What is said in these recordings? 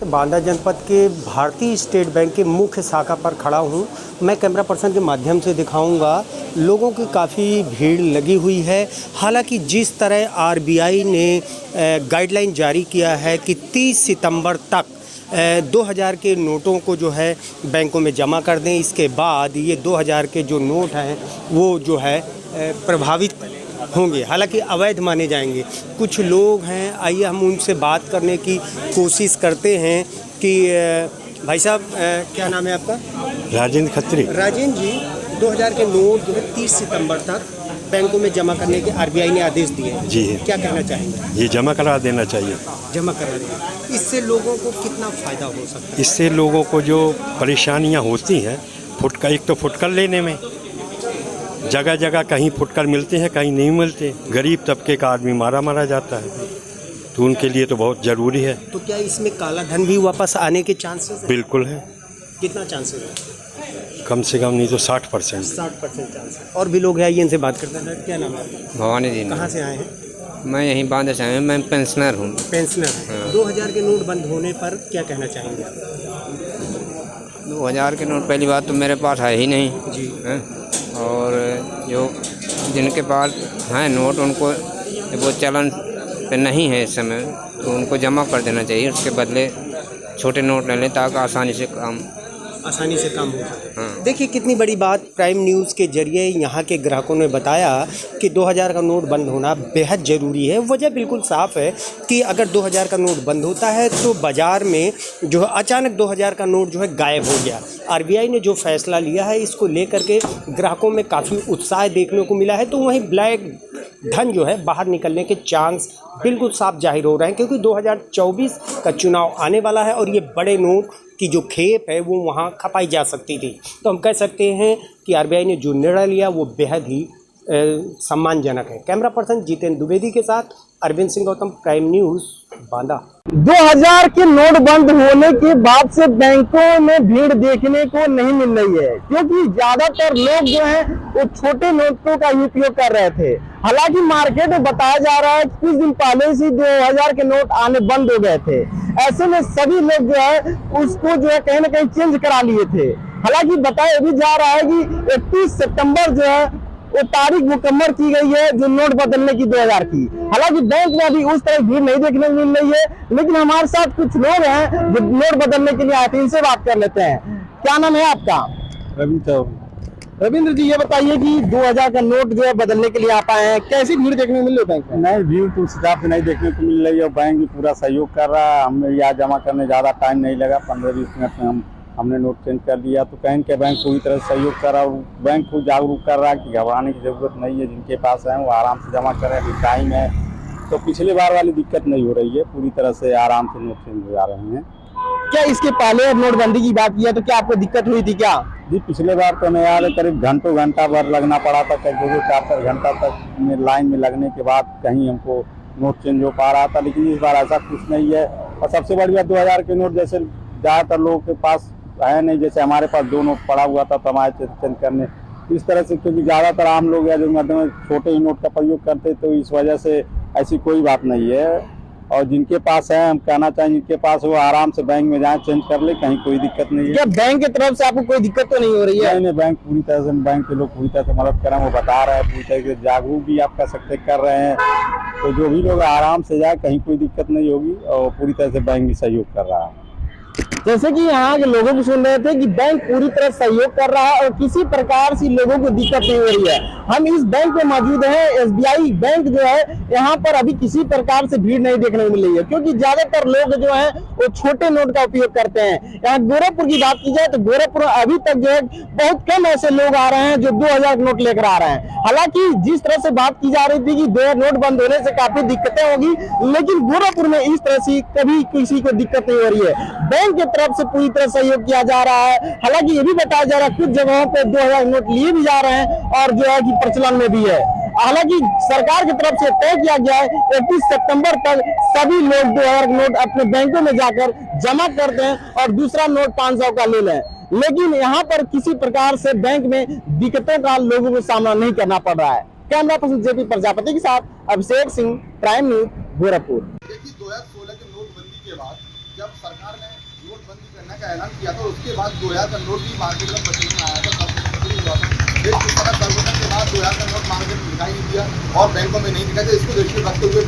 बांदा जनपद के भारतीय स्टेट बैंक के मुख्य शाखा पर खड़ा हूँ। मैं कैमरा पर्सन के माध्यम से दिखाऊंगा, लोगों की काफ़ी भीड़ लगी हुई है। हालांकि जिस तरह आरबीआई ने गाइडलाइन जारी किया है कि 30 सितंबर तक 2000 के नोटों को जो है बैंकों में जमा कर दें, इसके बाद ये 2000 के जो नोट हैं वो जो है प्रभावित होंगे, हालांकि अवैध माने जाएंगे। कुछ लोग हैं, आइए हम उनसे बात करने की कोशिश करते हैं कि भाई साहब क्या नाम है आपका? राजेंद्र खत्री। राजेंद्र जी, 2000 के नोट जो है 30 सितंबर तक बैंकों में जमा करने के आरबीआई ने आदेश दिए हैं। जी, क्या कहना चाहेंगे? ये जमा करा देना चाहिए। जमा करा दें, इससे लोगों को कितना फ़ायदा हो सकता है? इससे लोगों को जो परेशानियां होती हैं, एक तो फुटकर लेने में, जगह जगह कहीं फुटकर मिलते हैं, कहीं नहीं मिलते। गरीब तबके का आदमी मारा जाता है, तो उनके लिए तो बहुत ज़रूरी है। तो क्या इसमें काला धन भी वापस आने के चांसेस हैं? बिल्कुल है। कितना चांसेस है? कम से कम नहीं तो 60%। 60% चांस है। और भी लोग हैं, आइए इनसे बात करते हैं। क्या नाम है? भवानी जी। कहाँ से आए हैं? मैं यहीं बांदा से आया, मैं पेंशनर हूँ। पेंशनर। हाँ। 2000 के नोट बंद होने पर क्या कहना चाहेंगे? 2000 के नोट पहली बात तो मेरे पास है ही नहीं जी। है? और जो जिनके पास हैं नोट, उनको वो चलन पे नहीं है इस समय, तो उनको जमा कर देना चाहिए। उसके बदले छोटे नोट ले लें ताकि आसानी से काम हो। हाँ। देखिए कितनी बड़ी बात प्राइम न्यूज़ के जरिए यहाँ के ग्राहकों ने बताया कि 2000 का नोट बंद होना बेहद ज़रूरी है। वजह बिल्कुल साफ़ है कि अगर 2000 का नोट बंद होता है तो बाज़ार में जो है अचानक 2000 का नोट जो है गायब हो गया। आरबीआई ने जो फैसला लिया है, इसको लेकर के ग्राहकों में काफ़ी उत्साह देखने को मिला है। तो वहीं ब्लैक धन जो है बाहर निकलने के चांस बिल्कुल साफ जाहिर हो रहे हैं, क्योंकि 2024 का चुनाव आने वाला है और ये बड़े नोट की जो खेप है वो वहाँ खपाई जा सकती थी। तो हम कह सकते हैं कि आरबीआई ने जो निर्णय लिया वो बेहद ही सम्मानजनक है। कैमरा पर्सन जितेंद्र द्विवेदी के साथ अरविंद सिंह गौतम, प्राइम न्यूज़, बांदा। 2000 के नोट बंद होने के बाद से बैंकों में भीड़ देखने को नहीं मिल रही है, क्योंकि ज्यादातर लोग जो हैं वो छोटे नोटों का उपयोग कर रहे थे। हालांकि मार्केट में बताया जा रहा है कि कुछ दिन पहले से 2000 के नोट आने बंद हो गए थे। ऐसे में सभी लोग जो है उसको जो है कहीं ना कहीं चेंज करा लिए थे। हालांकि बताया भी जा रहा है कि 31 सितंबर जो है वो तारीख मुकम्मल की गई है जो नोट बदलने की 2000 की। हालांकि बैंक में अभी उस तरह भीड़ नहीं देखने को मिल रही है, लेकिन हमारे साथ कुछ लोग हैं जो नोट बदलने के लिए आए थे, इनसे बात कर लेते हैं। क्या नाम है आपका? रविंद्र जी, ये बताइए कि 2000 का नोट जो है बदलने के लिए आप आए हैं, कैसी भीड़ देखने को मिल रही है बैंक में? नहीं, भीड़ तो उस हिसाब से नहीं देखने को मिल रही है। बैंक भी पूरा सहयोग कर रहा है। हमें यहाँ जमा करने ज़्यादा टाइम नहीं लगा, 15-20 मिनट में हमने नोट चेंज कर दिया। तो कहीं के बैंक पूरी तरह सहयोग कर रहा है। बैंक को जागरूक कर रहा है कि घबराने की जरूरत नहीं है। जिनके पास है वो आराम से जमा करें, अभी टाइम है। तो पिछले बार वाली दिक्कत नहीं हो रही है, पूरी तरह से आराम से नोट चेंज हो जा रहे हैं। क्या इसके पहले नोटबंदी की बात किया तो क्या आपको दिक्कत हुई थी क्या? जी, पिछले बार तो मैं यार करीब घंटा भर लगना पड़ा था, करीब 2-4 घंटा तक में लाइन में लगने के बाद कहीं हमको नोट चेंज हो पा रहा था। लेकिन इस बार ऐसा कुछ नहीं है। और सबसे बड़ी बात, 2000 के नोट जैसे ज़्यादातर लोगों के पास है नहीं, जैसे हमारे पास 2 नोट पड़ा हुआ था तो हमारे चेंज करने इस तरह से, क्योंकि ज़्यादातर आम लोग या जो मतलब छोटे ही नोट का प्रयोग करते, तो इस वजह से ऐसी कोई बात नहीं है। और जिनके पास है, हम कहना चाहें जिनके पास वो आराम से बैंक में जाए, चेंज कर ले, कहीं कोई दिक्कत नहीं है। क्या बैंक की तरफ से आपको कोई दिक्कत तो नहीं हो रही है? नहीं, बैंक पूरी तरह से, बैंक के लोग पूरी तरह से मदद कर रहे हैं। वो बता रहे हैं, पूरी तरह से जागरूक भी आप कह सकते कर रहे हैं। तो जो भी लोग आराम से जाए, कहीं कोई दिक्कत नहीं होगी। और पूरी तरह से बैंक भी सहयोग कर रहा है। जैसे कि यहाँ के लोगों को सुन रहे थे कि बैंक पूरी तरह सहयोग कर रहा है और किसी प्रकार से लोगों को दिक्कत नहीं हो रही है। हम इस बैंक में मौजूद हैं, एसबीआई बैंक जो है, यहाँ पर अभी किसी प्रकार से भीड़ नहीं देखने को मिल रही है, क्योंकि ज्यादातर लोग जो हैं वो छोटे नोट का उपयोग करते हैं। यहाँ गोरखपुर की बात की जाए तो गोरखपुर अभी तक जो है बहुत कम ऐसे लोग आ रहे हैं जो 2000 नोट लेकर आ रहे हैं। हालांकि जिस तरह से बात की जा रही थी कि 2000 नोट बंद होने से काफी दिक्कतें होगी, लेकिन गोरखपुर में इस तरह से कभी किसी को दिक्कत नहीं हो रही है। बैंक की तरफ से पूरी तरह सहयोग किया जा रहा है। हालांकि ये भी बताया जा रहा है कुछ जगहों पे 2000 नोट लिए भी जा रहे हैं और जो है कि प्रचलन में भी है। हालांकि सरकार की तरफ से तय किया गया है 31 सितंबर तक सभी लोग 2000 नोट अपने बैंकों में जाकर जमा कर दें और दूसरा नोट 500 का ले लें। लेकिन यहाँ पर किसी प्रकार से बैंक में दिक्कतों का लोगों को सामना नहीं करना पड़ रहा है। कैमरा पर्सन जेपी प्रजापति के साथ अभिषेक सिंह, प्राइम न्यूज, गोरखपुर। देखिए, 2016 के नोटबंदी के बाद जब सरकार ने नोटबंदी करने का ऐलान किया था, उसके बाद 2000 का नोट भी मार्केट में प्रचलन में आया था, फिर किस तरह सर्वोदन के बाद 2000 का नोट मार्केट में दिखाई नहीं दिया और बैंकों में नहीं दिखाई दिया। इसको दृष्टि रखते हुए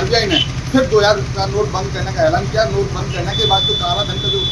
RBI ने फिर 2000 का नोट बंद करने का ऐलान किया। नोट बंद करने के बाद जो काला धन का जो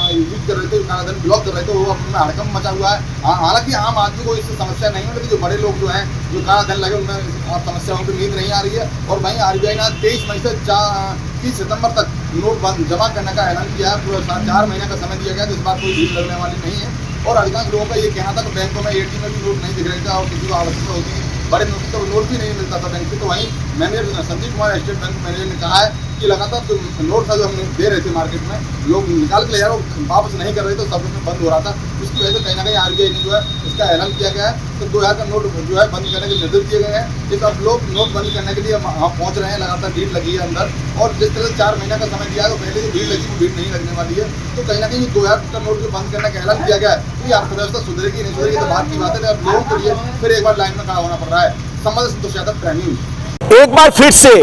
यूज कर रहे थे, काला धन ब्लॉक कर रहे थे, वो अपने हड़कंप मचा हुआ है। हालांकि आम आदमी को इससे समस्या नहीं है, लेकिन जो बड़े लोग जो हैं, जो काला धन लगे, उनमें समस्याओं की नींद नहीं आ रही है। और वहीं RBI ने 23 मई से 30 सितंबर तक नोट बंद जमा करने का ऐलान किया है। पूरा 4 महीने का समय दिया गया, तो इस बार कोई भीड़ लगने वाली नहीं है। और अधिकांश लोगों का ये कहना था कि बैंकों में ATM में भी नोट नहीं दिख रहे थे और किसी को आवश्यकता होती है बड़े नोट तो नोट भी नहीं मिलता था बैंक से। तो वहीं manager Sanjeev Kumar, state bank manager ने कहा है कि लगातार जो नोट था जो हम दे रहे थे मार्केट में, लोग निकाल के ले जा रहे, वापस नहीं कर रहे थे, सब उसमें बंद हो रहा था। उसकी वजह से कहीं ना कहीं RBI ने जो है इसका ऐलान किया गया है। तो 2000 का नोट जो है बंद करने के निर्देश दिए गए हैं। इस अब लोग नोट बंद करने के लिए वहाँ पहुँच रहे हैं, लगातार भीड़ लगी है अंदर। और जिस तरह से 4 महीने का समय दिया है, तो पहले जो भीड़ लगी वो भीड़ नहीं लगने वाली है। तो कहीं ना कहीं 2000 का नोट जो बंद करने का ऐलान किया गया है, तो ये अर्थव्यवस्था सुधरेगी नहीं सुधरेगी तो बात की बात है। अब लोगों के लिए फिर एक बार लाइन में खड़ा होना पड़ रहा है। संवाददाता संतोष यादव, प्राइम न्यूज़। एक बार फिर से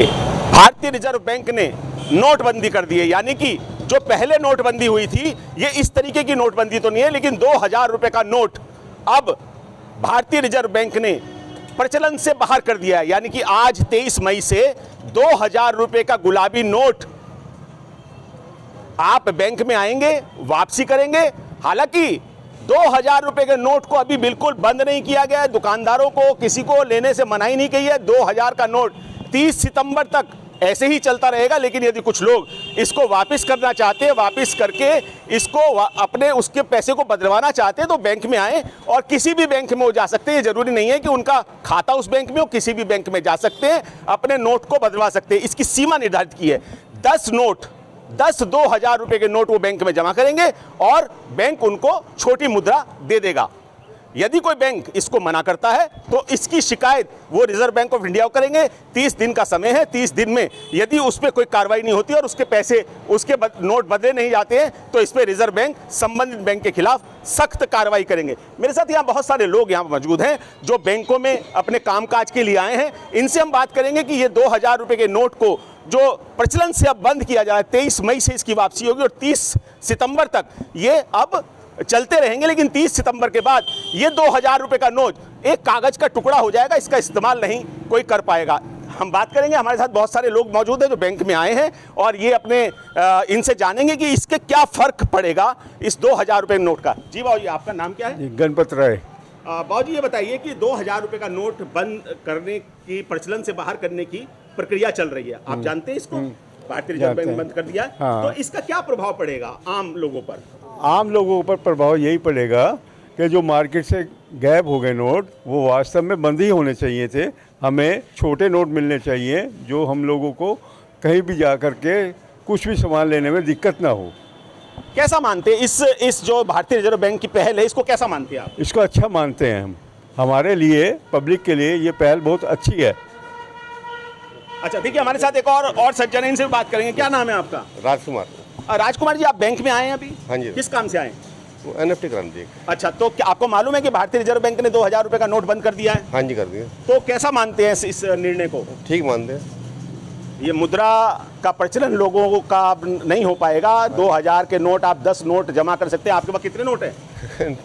भारतीय रिजर्व बैंक ने नोटबंदी कर दी है। यानी कि जो पहले नोटबंदी हुई थी, ये इस तरीके की नोटबंदी तो नहीं है, लेकिन 2000 रुपए का नोट अब भारतीय रिजर्व बैंक ने प्रचलन से बाहर कर दिया है। यानी कि आज 23 मई से 2000 रुपए का गुलाबी नोट आप बैंक में आएंगे, वापसी करेंगे। हालांकि 2000 रुपए के नोट को अभी बिल्कुल बंद नहीं किया गया है, दुकानदारों को किसी को लेने से मनाही नहीं की है। 2000 का नोट 30 सितंबर तक ऐसे ही चलता रहेगा। लेकिन यदि कुछ लोग इसको वापस करना चाहते हैं, वापस करके इसको अपने उसके पैसे को बदलवाना चाहते हैं, तो बैंक में आए और किसी भी बैंक में वो जा सकते हैं। ये जरूरी नहीं है कि उनका खाता उस बैंक में हो, किसी भी बैंक में जा सकते हैं, अपने नोट को बदलवा सकते हैं। इसकी सीमा निर्धारित की है, 10 2000 रुपए के नोट वो बैंक में जमा करेंगे और बैंक उनको छोटी मुद्रा दे देगा। यदि कोई बैंक इसको मना करता है तो इसकी शिकायत वो रिजर्व बैंक ऑफ इंडिया को करेंगे। 30 दिन का समय है। 30 दिन में यदि उस पर कोई कार्रवाई नहीं होती और उसके पैसे, उसके नोट बदले नहीं जाते हैं, तो इस पर रिजर्व बैंक संबंधित बैंक के खिलाफ सख्त कार्रवाई करेंगे। मेरे साथ यहाँ बहुत सारे लोग यहाँ मौजूद हैं जो बैंकों में अपने कामकाज के लिए आए हैं। इनसे हम बात करेंगे कि ये 2000 रुपए के नोट को जो प्रचलन से अब बंद किया जा रहा है, 23 मई से इसकी वापसी होगी और 30 सितंबर तक ये अब चलते रहेंगे। लेकिन 30 सितंबर के बाद ये 2000 रुपए का नोट एक कागज का टुकड़ा हो जाएगा, इसका इस्तेमाल नहीं कोई कर पाएगा। हम बात करेंगे, हमारे साथ बहुत सारे लोग मौजूद हैं जो बैंक में आए हैं और ये अपने इनसे जानेंगे कि इसके क्या फर्क पड़ेगा इस 2000 रुपए नोट का। जी बाबूजी, आपका नाम क्या है? गणपत राय। बाबूजी, ये बताइए कि 2000 रुपए का नोट बंद करने की, प्रचलन से बाहर करने की प्रक्रिया चल रही है, आप जानते हैं इसको? भारतीय रिजर्व बैंक ने बंद कर दिया है। हाँ। तो इसका क्या प्रभाव पड़ेगा आम लोगों पर? आम लोगों पर प्रभाव यही पड़ेगा कि जो मार्केट से गायब हो गए नोट, वो वास्तव में बंद ही होने चाहिए थे। हमें छोटे नोट मिलने चाहिए जो हम लोगों को कहीं भी जा कर के कुछ भी सामान लेने में दिक्कत ना हो। कैसा मानते हैं इस जो भारतीय रिजर्व बैंक की पहल है, इसको कैसा मानते हैं आप? इसको अच्छा मानते हैं हम। हमारे लिए, पब्लिक के लिए ये पहल बहुत अच्छी है। अच्छा, देखिए हमारे साथ एक और सज्जन है, इनसे भी बात करेंगे। क्या नाम है आपका? राजकुमार। राजकुमार जी, आप बैंक में आए हैं अभी? हाँ जी। किस काम से आए? NFT कराने दिए। अच्छा, तो क्या आपको मालूम है कि भारतीय रिजर्व बैंक ने 2000 रुपए का नोट बंद कर दिया है? हाँ जी, कर दिए। तो कैसा मानते हैं इस निर्णय को? ठीक मानते हैं। ये मुद्रा का प्रचलन लोगों का अब नहीं हो पाएगा। 2000 के नोट आप 10 नोट जमा कर सकते हैं। आपके पास कितने नोट हैं?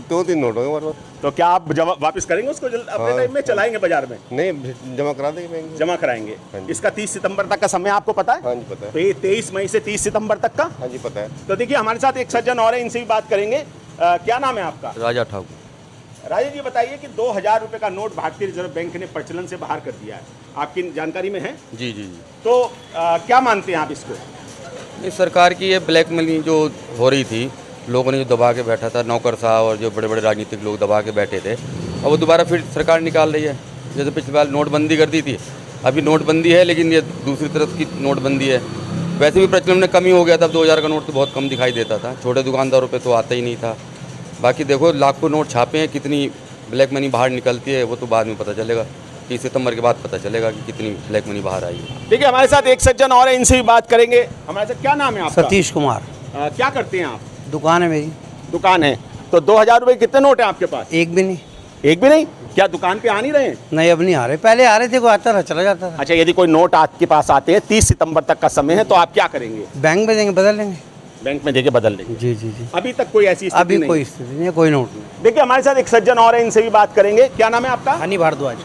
2-3 नोट होंगे हमारे पास। तो क्या आप वापस करेंगे उसको अपने टाइम में, चलाएंगे बाजार में? नहीं, जमा करा देंगे बैंक। जमा कराएंगे। इसका 30 सितंबर तक का समय आपको पता है? हाँ जी, पता है। तो ये 23 मई से 30 सितंबर तक का? हाँ जी, पता है। तो देखिए हमारे साथ एक सज्जन और है, इनसे भी बात करेंगे। क्या नाम है आपका? राजा ठाकुर। राजा जी, बताइए कि 2000 रुपए का नोट भारतीय रिजर्व बैंक ने प्रचलन से बाहर कर दिया है, आपकी जानकारी में है? जी जी जी। तो क्या मानते हैं आप इसको? ये सरकार की ये ब्लैक मनी जो हो रही थी, लोगों ने जो दबा के बैठा था, नौकर साहब और जो बड़े बड़े राजनीतिक लोग दबा के बैठे थे, अब वो दोबारा फिर सरकार निकाल रही है। जैसे पिछली बार नोटबंदी कर दी थी, अभी नोटबंदी है लेकिन ये दूसरी तरफ की नोटबंदी है। वैसे भी प्रचलन में कमी हो गया था, 2000 का नोट तो बहुत कम दिखाई देता था, छोटे दुकानदारों पे तो आता ही नहीं था। बाकी देखो लाखों नोट छापे हैं, कितनी ब्लैक मनी बाहर निकलती है वो तो बाद में पता चलेगा। 30 सितंबर के बाद पता चलेगा कि कितनी ब्लैक मनी बाहर आई है। देखिए हमारे साथ एक सज्जन और है, इनसे भी बात करेंगे। हमारे साथ क्या नाम है आपका? सतीश कुमार। क्या करते हैं आप? दुकान है मेरी। दुकान है। तो 2000 रुपए कितने नोट है आपके पास? एक भी नहीं। एक भी नहीं? क्या दुकान पे आ नहीं रहे? नहीं, अब नहीं आ रहे, पहले आ रहे थे, कोई आता था चला जाता था। अच्छा, यदि कोई नोट आपके पास आते हैं, 30 सितंबर तक का समय है, तो आप क्या करेंगे? बैंक में देंगे, बदल लेंगे। बैंक में देके बदल लेंगे। जी जी जी। अभी तक कोई ऐसी स्थिति अभी नहीं कोई स्थिति नहीं है, कोई नोट नहीं। देखिए हमारे साथ एक सज्जन और है, इनसे भी बात करेंगे। क्या नाम है आपका? हनी भारद्वाज।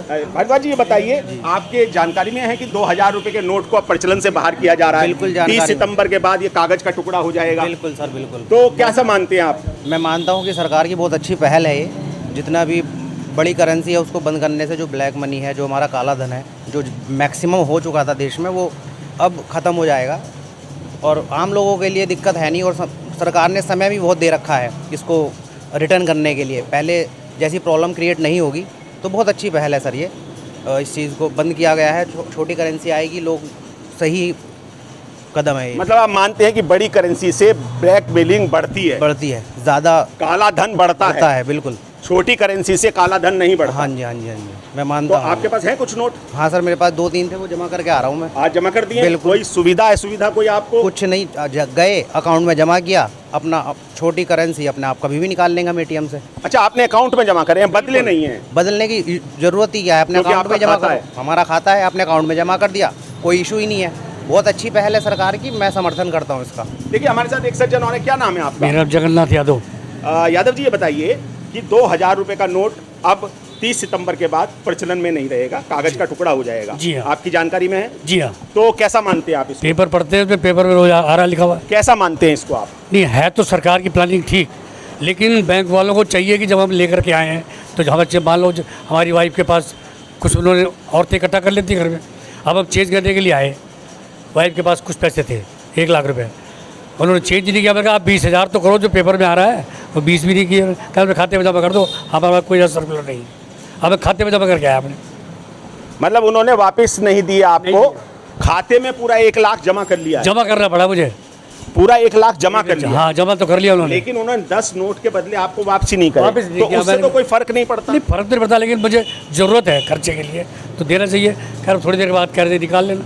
भारद्वाज जी, ये बताइए, आपके जानकारी में है कि 2000 रुपए के नोट को अब प्रचलन से बाहर किया जा रहा है? बिल्कुल जानकारी 30 सितंबर के बाद ये कागज का टुकड़ा हो जाएगा। बिल्कुल सर, बिल्कुल। तो कैसा मानते हैं आप? मैं मानता हूँ कि सरकार की बहुत अच्छी पहल है ये। जितना भी बड़ी करेंसी है उसको बंद करने से जो ब्लैक मनी है, जो हमारा काला धन है, जो मैक्सिमम हो चुका था देश में, वो अब ख़त्म हो जाएगा और आम लोगों के लिए दिक्कत है नहीं। और सरकार ने समय भी बहुत दे रखा है इसको रिटर्न करने के लिए। पहले जैसी प्रॉब्लम क्रिएट नहीं होगी, तो बहुत अच्छी पहल है सर ये। इस चीज़ को बंद किया गया है, छोटी करेंसी आएगी, लोग सही कदम है ये। मतलब आप मानते हैं कि बड़ी करेंसी से ब्लैकमेलिंग बढ़ती है, ज़्यादा काला धन बढ़ता है। बिल्कुल। छोटी करेंसी से काला धन नहीं बढ़ता। हाँ जी, हाँ जी, हाँ जी, मैं तो मानता हूँ। आपके पास है कुछ नोट? हाँ सर, मेरे पास 2-3 थे, वो जमा करके आ रहा हूँ मैं। आज जमा कर दिए? बिल्कुल। कोई सुविधा कोई आपको? कुछ नहीं, गए अकाउंट में जमा किया अपना, छोटी करेंसी अपने आप कभी भी निकाल लेंगे हम ATM से। अच्छा, आपने अकाउंट में जमा करे हैं, बदले नहीं है? बदलने की जरूरत ही क्या है, अपने क्योंकि अकाउंट में आपका जमा खाता करो। हमारा खाता है, अपने अकाउंट में जमा कर दिया, कोई इशू ही नहीं है। बहुत अच्छी पहल है सरकार की, मैं समर्थन करता हूँ इसका। देखिए हमारे साथ एक सज्जन और है। क्या नाम है आपका? मेरा जगन्नाथ यादव। यादव जी, ये बताइए कि 2000 रुपए का नोट अब 30 सितंबर के बाद प्रचलन में नहीं रहेगा, कागज का टुकड़ा हो जाएगा। जी हाँ। आपकी जानकारी में है? जी हाँ। तो कैसा मानते हैं आप इसको? पेपर पढ़ते हैं, पेपर में रोज आ रहा लिखा हुआ। कैसा मानते हैं इसको आप? नहीं है तो सरकार की प्लानिंग ठीक, लेकिन बैंक वालों को चाहिए कि जब हम लेकर के आए हैं तो हम बच्चे, मान लो हमारी वाइफ के पास कुछ, उन्होंने औरतें इकट्ठा कर लेती घर में। अब हम चेंज करने के लिए आए, वाइफ के पास कुछ पैसे थे, 1 लाख रुपए, उन्होंने चेंज नहीं किया। मैंने कहा आप 20,000 तो करो, जो पेपर में आ रहा है वो 20 भी नहीं किए। कल में खाते में जमा कर दो, हमारे पास कोई सर्कुलर नहीं, हमें खाते में जमा करके आया आपने। मतलब उन्होंने वापस नहीं दिया आपको? खाते में पूरा 1 लाख जमा कर लिया? जमा करना पड़ा मुझे, पूरा 1 लाख जमा कर लिया? हाँ, जमा तो कर लिया उन्होंने, लेकिन उन्होंने 10 नोट के बदले आपको वापसी नहीं करी। वापस नहीं तो किया। उससे तो कोई फर्क नहीं पड़ता? नहीं, फर्क नहीं पड़ता, लेकिन मुझे ज़रूरत है खर्चे के लिए तो देना चाहिए। खैर थोड़ी देर के बाद कह रहे थे निकाल लेना।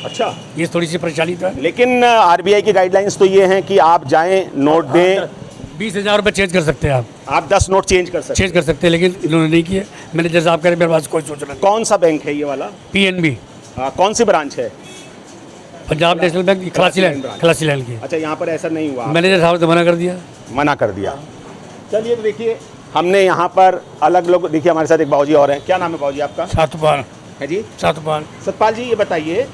अच्छा, ये थोड़ी सी परेशानी तो है। लेकिन RBI की गाइडलाइंस तो ये हैं कि आप जाएं, नोट दें। 20,000 रुपये चेंज कर सकते हैं आप 10 नोट चेंज कर सकते हैं, लेकिन इन्होंने नहीं किए। मैंने जैसा आप कह रहे, मेरे पास कोई सूचना नहीं। कौन सा बैंक है ये वाला? PNB। कौन सी ब्रांच है? पंजाब नेशनल बैंक, खलासी लाइन की। अच्छा, यहाँ पर ऐसा नहीं हुआ? मैनेजर साहब ने मना कर दिया। मना कर दिया। चलिए, तो देखिए हमने यहाँ पर अलग लोग, देखिए हमारे साथ एक बाबूजी और हैं। क्या नाम है बाबूजी आपका? सतपाल है जी। सतपाल जी, ये बताइए,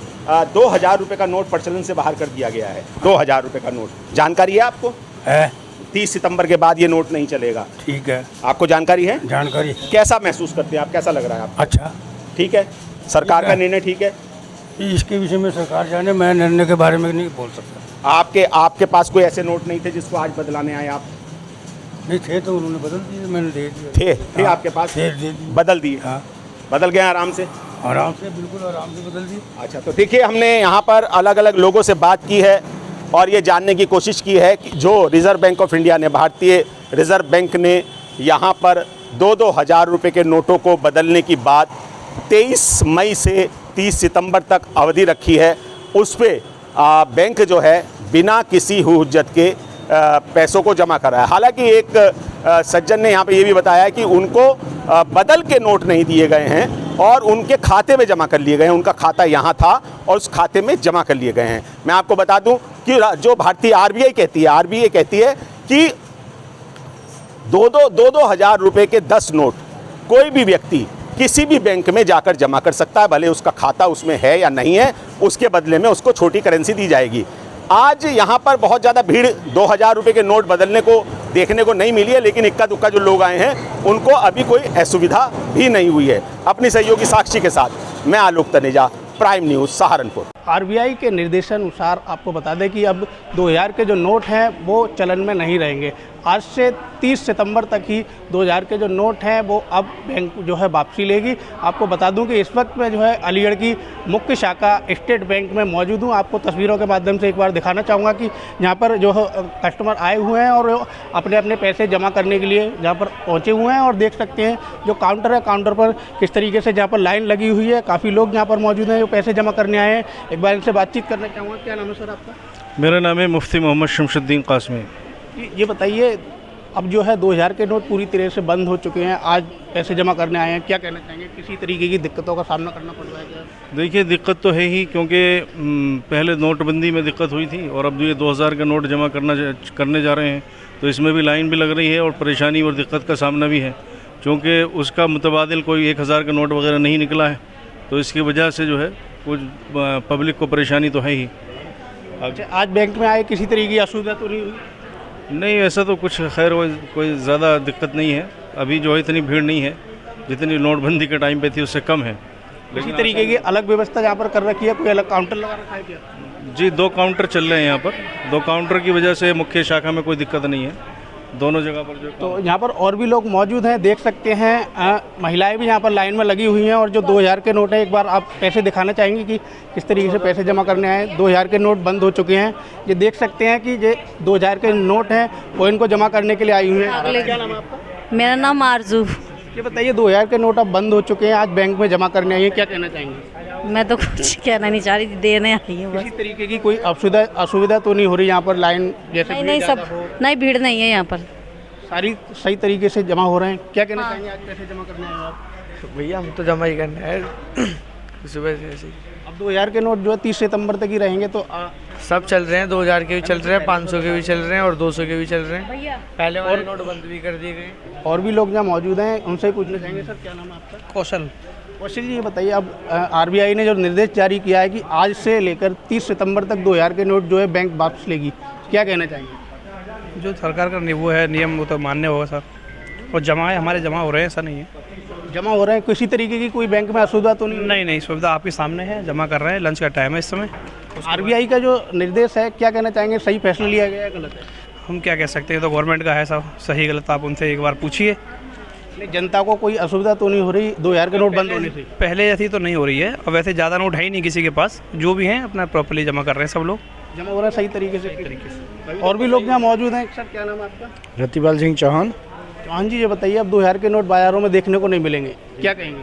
2000 रुपए का नोट प्रचलन से बाहर कर दिया गया है। 2000 रुपए का नोट, जानकारी है आपको? है। 30 सितंबर के बाद ये नोट नहीं चलेगा। ठीक है। आपको जानकारी है? जानकारी। कैसा महसूस करते हैं आप? कैसा लग रहा है आपको? अच्छा, ठीक है, सरकार का निर्णय ठीक है? इसके विषय में सरकार जाने, मैं निर्णय के बारे में नहीं बोल सकता। आपके पास कोई ऐसे नोट नहीं थे जिसको आज बदलाने आए आप? नहीं थे तो उन्होंने बदल दिए, मैंने दे दिए। थे आपके पास? दे दिए। बदल दिए? हाँ, बदल गए आराम से? आराम से, बिल्कुल आराम से बदल दिए। अच्छा, तो देखिए हमने यहाँ पर अलग अलग लोगों से बात की है और ये जानने की कोशिश की है कि जो रिज़र्व बैंक ऑफ इंडिया ने, भारतीय रिज़र्व बैंक ने यहाँ पर 2-2 हज़ार रुपये के नोटों को बदलने की बात 23 मई से 30 सितंबर तक अवधि रखी है, उस पर बैंक जो है बिना किसी हुज्जत के पैसों को जमा कर रहा है। हालांकि एक सज्जन ने यहाँ पे ये भी बताया है कि उनको बदल के नोट नहीं दिए गए हैं और उनके खाते में जमा कर लिए गए हैं। उनका खाता यहाँ था और उस खाते में जमा कर लिए गए हैं। मैं आपको बता दूं कि जो भारतीय RBI कहती है कि 2-2 हज़ार रुपये के 10 नोट कोई भी व्यक्ति किसी भी बैंक में जाकर जमा कर सकता है, भले उसका खाता उसमें है या नहीं है, उसके बदले में उसको छोटी करेंसी दी जाएगी। आज यहाँ पर बहुत ज़्यादा भीड़ 2,000 रुपये के नोट बदलने को देखने को नहीं मिली है, लेकिन इक्का दुक्का जो लोग आए हैं उनको अभी कोई असुविधा भी नहीं हुई है। अपनी सहयोगी साक्षी के साथ मैं Alok Taneja, Prime News, Saharanpur. RBI के निर्देशानुसार आपको बता दें कि अब 2000 के जो नोट हैं वो चलन में नहीं रहेंगे। आज से 30 सितंबर तक ही 2000 के जो नोट हैं वो अब बैंक जो है वापसी लेगी। आपको बता दूं कि इस वक्त मैं जो है अलीगढ़ की मुख्य शाखा स्टेट बैंक में मौजूद हूं। आपको तस्वीरों के माध्यम से एक बार दिखाना चाहूँगा कि यहाँ पर जो कस्टमर आए हुए हैं और अपने अपने पैसे जमा करने के लिए यहाँ पर पहुँचे हुए हैं। और देख सकते हैं जो काउंटर है, काउंटर पर किस तरीके से जहाँ पर लाइन लगी हुई है, काफ़ी लोग यहाँ पर मौजूद हैं जो पैसे जमा करने आए हैं। एक बार इनसे बातचीत करना चाहूँगा। क्या नाम है सर आपका? मेरा नाम है मुफ्ती मोहम्मद शमशुद्दीन कासमी। ये बताइए, अब जो है 2000 के नोट पूरी तरह से बंद हो चुके हैं, आज पैसे जमा करने आए हैं, क्या कहना चाहेंगे? किसी तरीके की दिक्कतों का सामना करना पड़ रहा है क्या? देखिए दिक्कत तो है ही, क्योंकि पहले नोटबंदी में दिक्कत हुई थी और अब जो ये 2000 का नोट जमा करने जा रहे हैं तो इसमें भी लाइन भी लग रही है और परेशानी और दिक्कत का सामना भी है, क्योंकि उसका मुतबादिल कोई 1000 का नोट वगैरह नहीं निकला है। तो इसकी वजह से जो है कुछ पब्लिक को परेशानी तो है ही। अच्छा, आज बैंक में आए, किसी तरीके की असुविधा तो नहीं हुई? नहीं, ऐसा तो कुछ खैर कोई ज़्यादा दिक्कत नहीं है। अभी जो है इतनी भीड़ नहीं है जितनी नोटबंदी के टाइम पे थी, उससे कम है। किसी तरीके की अलग व्यवस्था यहाँ पर कर रखी है, कोई अलग काउंटर लगा रखा है क्या? जी 2 काउंटर चल रहे हैं यहाँ पर। 2 काउंटर की वजह से मुख्य शाखा में कोई दिक्कत नहीं है, दोनों जगह पर जो। तो यहाँ पर और भी लोग मौजूद हैं, देख सकते हैं महिलाएं भी यहाँ पर लाइन में लगी हुई हैं। और जो 2000 के नोट हैं, एक बार आप पैसे दिखाना चाहेंगे कि किस तरीके से पैसे जमा करने आए? 2000 के नोट बंद हो चुके हैं, ये देख सकते हैं कि ये 2000 के नोट हैं वो इनको जमा करने के लिए आई हुई हैं। क्या नाम है आपका? मेरा नाम आरजू। ये बताइए 2000 के नोट अब बंद हो चुके हैं, आज बैंक में जमा करने आई है, क्या कहना चाहेंगे? मैं तो कुछ कहना नहीं चाह रही थी, देने आई हूँ बस। किसी तरीके की कोई असुविधा तो नहीं हो रही यहाँ पर? लाइन जैसे नहीं सब नहीं, भीड़ नहीं है यहाँ पर, सारी सही तरीके से जमा हो रहे हैं। क्या कहना चाहेंगे, आज पैसे जमा करने आए हो आप? भैया हम तो जमा ही करना है सुबह से ऐसे। अब 2000 के नोट जो है 30 सितंबर तक ही रहेंगे, तो सब चल रहे हैं, 2000 के भी चल रहे हैं, 500 के भी चल रहे हैं और 200 के भी चल रहे हैं। पहले वाले नोट बंद भी कर दिए गए। और भी लोग यहाँ मौजूद हैं, उनसे पूछना चाहेंगे। सर क्या नाम है आपका? कौशल। कौशल जी, ये बताइए अब आरबीआई ने जो निर्देश जारी किया है कि आज से लेकर 30 सितंबर तक 2000 के नोट जो है बैंक वापस लेगी, क्या कहना चाहेंगे? जो सरकार का वो है नियम, वो तो मान्य होगा सर। और जमा है, हमारे जमा हो रहे हैं, ऐसा नहीं है। जमा हो रहे हैं, किसी तरीके की कोई बैंक में असुविधा तो नहीं? नहीं नहीं, सुविधा आपके सामने है, जमा कर रहे हैं, लंच का टाइम है इस समय। आरबीआई का जो निर्देश है, क्या कहना चाहेंगे, सही फैसला लिया गया है, गलत है? हम क्या कह सकते हैं, तो गवर्नमेंट का है सब, सही गलत आप उनसे एक बार पूछिए। जनता को कोई असुविधा तो नहीं हो रही 2000 के नोट बंद होने से? पहले ऐसी तो नहीं हो रही है, अब वैसे ज़्यादा नोट है ही नहीं किसी के पास, जो भी हैं अपना प्रॉपर्ली जमा कर रहे हैं, सब लोग जमा हो रहा है सही तरीके से। और भी लोग यहाँ मौजूद हैं। सर क्या नाम है आपका? रतिपाल सिंह चौहान। चौहान जी, ये बताइए अब 2000 के नोट बाजारों में देखने को नहीं मिलेंगे, क्या कहेंगे?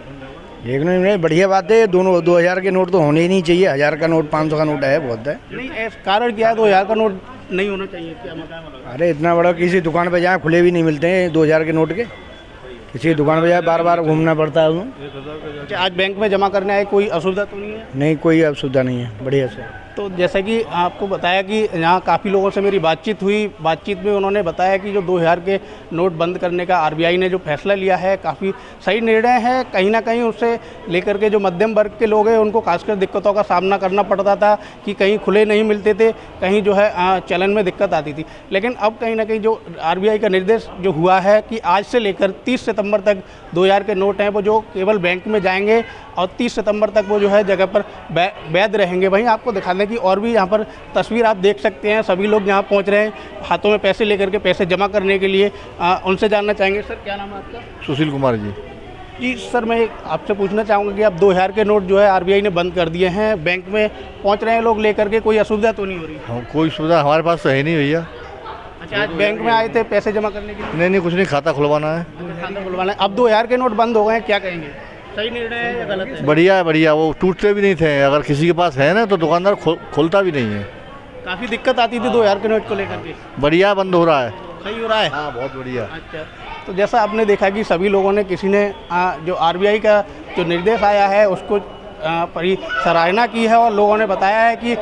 देखने में बढ़िया बात है, दोनों 2000 के नोट तो होने ही नहीं चाहिए। 1000 का नोट, 500 का नोट है, बहुत है। नहीं, कारण क्या है 2000 का नोट नहीं होना चाहिए, क्या मतलब? अरे इतना बड़ा किसी दुकान पे जाए, खुले भी नहीं मिलते हैं 2000 के नोट के। किसी दुकान पे जाए बार बार घूमना पड़ता है उसमें। आज बैंक में जमा करने आए, कोई असुविधा तो नहीं है? नहीं, कोई असुविधा नहीं है, बढ़िया से। तो जैसा कि आपको बताया कि यहाँ काफ़ी लोगों से मेरी बातचीत हुई, बातचीत में उन्होंने बताया कि जो 2000 के नोट बंद करने का आरबीआई ने जो फैसला लिया है, काफ़ी सही निर्णय है। कहीं ना कहीं उससे लेकर के जो मध्यम वर्ग के लोग हैं उनको खासकर दिक्कतों का सामना करना पड़ता था कि कहीं खुले नहीं मिलते थे, कहीं जो है चलन में दिक्कत आती थी। लेकिन अब कहीं ना कहीं जो आरबीआई का निर्देश जो हुआ है कि आज से लेकर 30 सितंबर तक 2000 के नोट हैं वो जो केवल बैंक में जाएंगे और 30 सितंबर तक वो जो है जगह पर वैध रहेंगे। वहीं आपको दिखाने की और भी यहाँ पर तस्वीर आप देख सकते हैं, सभी लोग यहाँ पहुँच रहे हैं हाथों में पैसे लेकर के, पैसे जमा करने के लिए। उनसे जानना चाहेंगे। सर क्या नाम है आपका? सुशील कुमार जी। जी सर, मैं आपसे पूछना चाहूँगा कि अब 2000 के नोट जो है आरबीआई ने बंद कर दिए हैं, बैंक में पहुँच रहे हैं लोग लेकर के, कोई असुविधा तो नहीं हो रही? हाँ, कोई सुविधा हमारे पास तो है नहीं भैया। अच्छा, आज बैंक में आए थे पैसे जमा करने के लिए? नहीं, कुछ नहीं, खाता खुलवाना है। खाता खुलवाना है। अब 2000 के नोट बंद हो गए हैं, क्या कहेंगे, सही निर्णय है या गलत है? बढ़िया है, बढ़िया। वो टूटते भी नहीं थे, अगर किसी के पास है ना तो दुकानदार खोलता भी नहीं है। काफ़ी दिक्कत आती थी 2000 के नोट को लेकर के। बढ़िया बंद हो रहा है। सही हो रहा है? हाँ, बहुत बढ़िया। अच्छा, तो जैसा आपने देखा कि सभी लोगों ने, किसी ने जो आरबीआई का जो निर्देश आया है उसको बड़ी सराहना की है और लोगों ने बताया है कि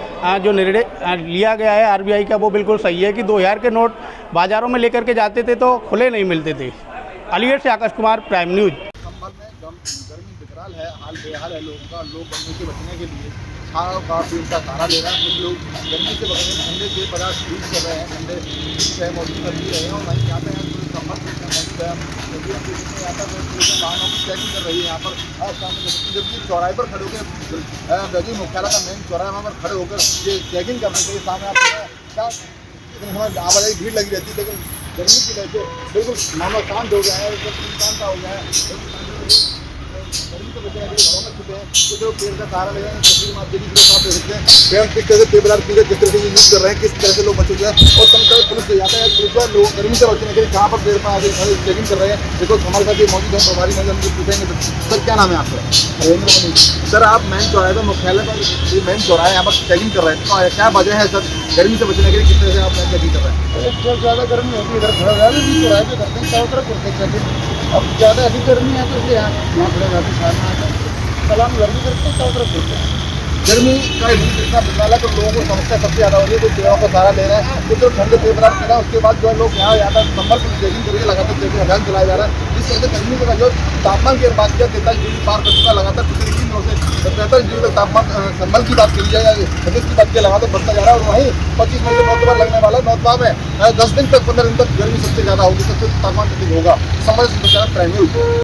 जो निर्णय लिया गया है आरबीआई का वो बिल्कुल सही है कि 2000 के नोट बाज़ारों में लेकर के जाते थे तो खुले नहीं मिलते थे। अलीगढ़ से आकाश कुमार, प्राइम न्यूज़। गर्मी विकराल है, हाल बेहाल है लोगों का। लोग गर्मी से बचने के लिए छाव का पेड़ का सहारा ले रहे हैं। कुछ लोग गर्मी से बचने ठंडे के पदार्थ यूज कर रहे हैं, ठंडे मौजूद कर दिए रहे हैं। और वहीं यहाँ पे संपर्क मौजूद है, यहाँ पर वाहनों की चेकिंग कर रही है। यहाँ पर जबकि चौराहे पर खड़े होकर बैगी मुख्यालय का मेन चौराहा, वहाँ पर खड़े होकर ये चेकिंग करने के लिए सामने आप क्या आवाजाही भीड़ लगी रहती है, लेकिन गर्मी की वजह से बिल्कुल मामला शांत हो गया है, इंसान का हो गया है। गर्मी की वजह से घरों में सकते हैं तो जो पेड़ का सहारा ले रहे हैं, तस्वीर में आप देखिए आप देख सकते हैं पेड़ किस तरह से पेपर किस तरह से यूज कर रहे हैं, किस तरह से लोग बचे हुए हैं। और समझकर पुलिस से जाता है, पुलिस लोग गर्मी से बचने के लिए कहाँ पर पेड़ पर आगे चेकिंग कर रहे हैं। देखो हमारे साथ ये मौजूद है प्रभारी मैडम, उनसे पूछेंगे सर क्या नाम है आपका? सर आप मैन चौराहे पर मुख्यालय पर मैन चौराहे यहाँ पर चेकिंग कर रहे हैं, तो क्या वजह है सर गर्मी से बचने के लिए किस तरह से आप चेकिंग कर रहे हैं? जब ज़्यादा गर्मी होती है इधर खड़ा ज़्यादा भी चौराहे पे करते हैं, चारों तरफ करते हैं चेकिंग। अब ज़्यादा अधिक गर्मी है तो इसलिए यहाँ खड़े रहते सामने आते हैं, सलाम गर्मी करते हैं, चारों तरफ करते हैं। गर्मी का इतना बिजला तो लोगों को समस्या सबसे ज़्यादा हो रही है, तो पेड़ों का सहारा ले रहे हैं, तो जो ठंडे पेड़ पदार्थ पी रहे हैं उसके बाद जो है लोग यहाँ ज़्यादा नंबर पर चेकिंग करके लगातार चेकिंग अभियान चलाया जा रहा है। जिस तरह से गर्मी का जो तापमान की बात किया 43 डिग्री पार कर चुका, लगातार पिछले 3 दिनों से 43 डिग्री तक तापमान संभल की बात करी जाए या 25 की बात किया लगातार बढ़ता जा रहा है। और वहीं 25 मई से नौतपा लगने वाला है, नौतपा में 10 दिन तक 15 दिन तक गर्मी सबसे ज़्यादा होगी, सबसे तापमान अधिक होगा। समझ प्राइम न्यूज़।